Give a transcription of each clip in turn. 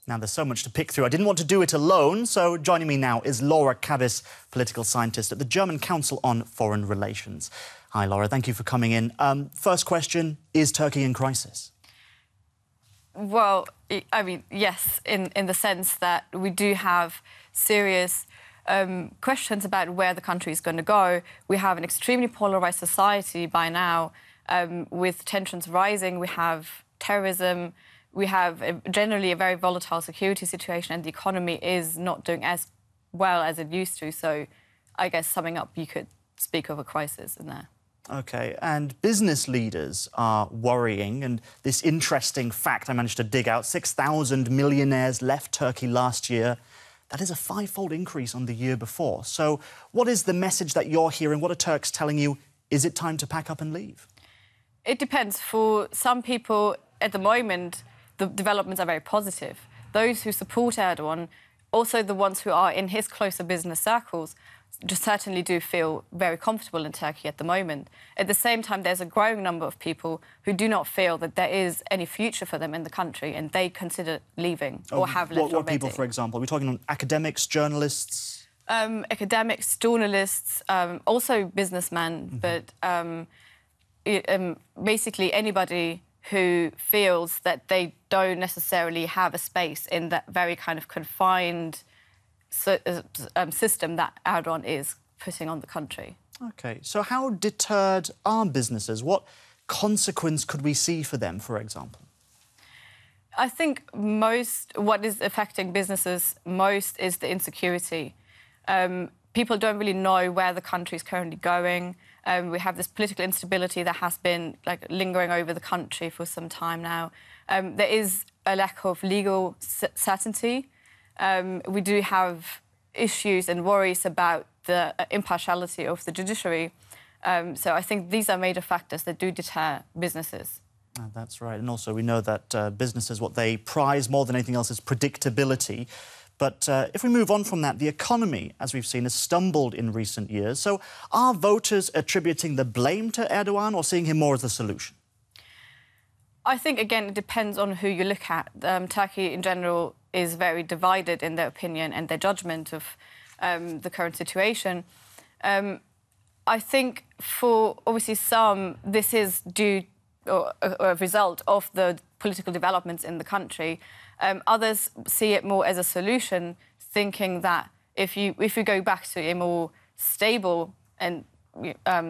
Now, there's so much to pick through. I didn't want to do it alone, so joining me now is Lale Kabis, political scientist at the German Council on Foreign Relations. Hi, Laura. Thank you for coming in. First question, is Turkey in crisis? Well, I mean, yes, in the sense that we do have serious questions about where the country is going to go. We have an extremely polarised society by now, with tensions rising. We have terrorism. We have generally a very volatile security situation, and the economy is not doing as well as it used to. So I guess summing up, you could speak of a crisis in there. OK, and business leaders are worrying, and this interesting fact I managed to dig out, 6,000 millionaires left Turkey last year. That is a five-fold increase on the year before. So what is the message that you're hearing? What are Turks telling you? Is it time to pack up and leave? It depends. For some people, at the moment, the developments are very positive. Those who support Erdogan, also the ones who are in his closer business circles, just certainly do feel very comfortable in Turkey at the moment. At the same time, there's a growing number of people who do not feel that there is any future for them in the country, and they consider leaving or have left already. What people, for example? Are we talking on academics, journalists? Academics, journalists, also businessmen, but basically anybody who feels that they don't necessarily have a space in that very kind of confined system that Erdogan is putting on the country. OK, so how deterred are businesses? What consequence could we see for them, for example? I think what is affecting businesses most is the insecurity. People don't really know where the country is currently going. We have this political instability that has been lingering over the country for some time now. There is a lack of legal certainty. We do have issues and worries about the impartiality of the judiciary. So I think these are major factors that do deter businesses. That's right. And also we know that businesses, what they prize more than anything else is predictability. But if we move on from that, the economy, as we've seen, has stumbled in recent years. So are voters attributing the blame to Erdogan or seeing him more as the solution? I think, again, it depends on who you look at. Turkey, in general, is very divided in their opinion and their judgment of the current situation. I think for, obviously, some, this is due or a result of the political developments in the country. Others see it more as a solution, thinking that if you go back to a more stable and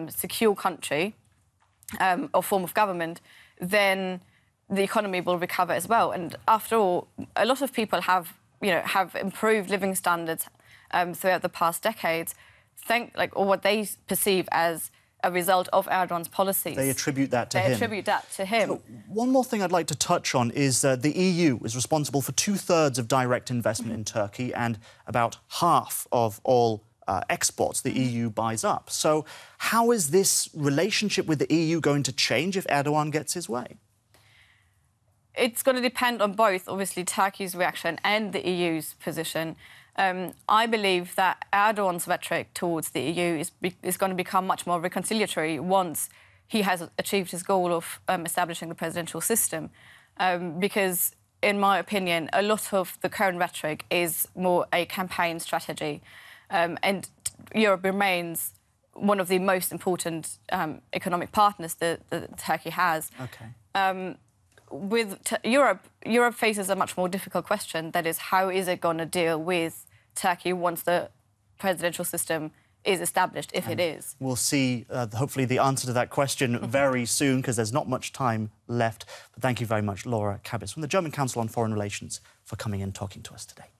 secure country or form of government, then the economy will recover as well. And after all, a lot of people have improved living standards throughout the past decades, or what they perceive as a result of Erdogan's policies. They attribute that to him. They attribute that to him. So, one more thing I'd like to touch on is the EU is responsible for 2/3 of direct investment in Turkey and about half of all exports the EU buys up. So how is this relationship with the EU going to change if Erdogan gets his way? It's going to depend on both, obviously, Turkey's reaction and the EU's position. I believe that Erdogan's rhetoric towards the EU is going to become much more reconciliatory once he has achieved his goal of establishing the presidential system. Because, in my opinion, a lot of the current rhetoric is more a campaign strategy. And Europe remains one of the most important economic partners that Turkey has. OK. With Europe faces a much more difficult question. That is, how is it going to deal with Turkey once the presidential system is established, if it is? We'll see, hopefully, the answer to that question very soon, because there's not much time left. But thank you very much, Lale Kabis, from the German Council on Foreign Relations, for coming in and talking to us today.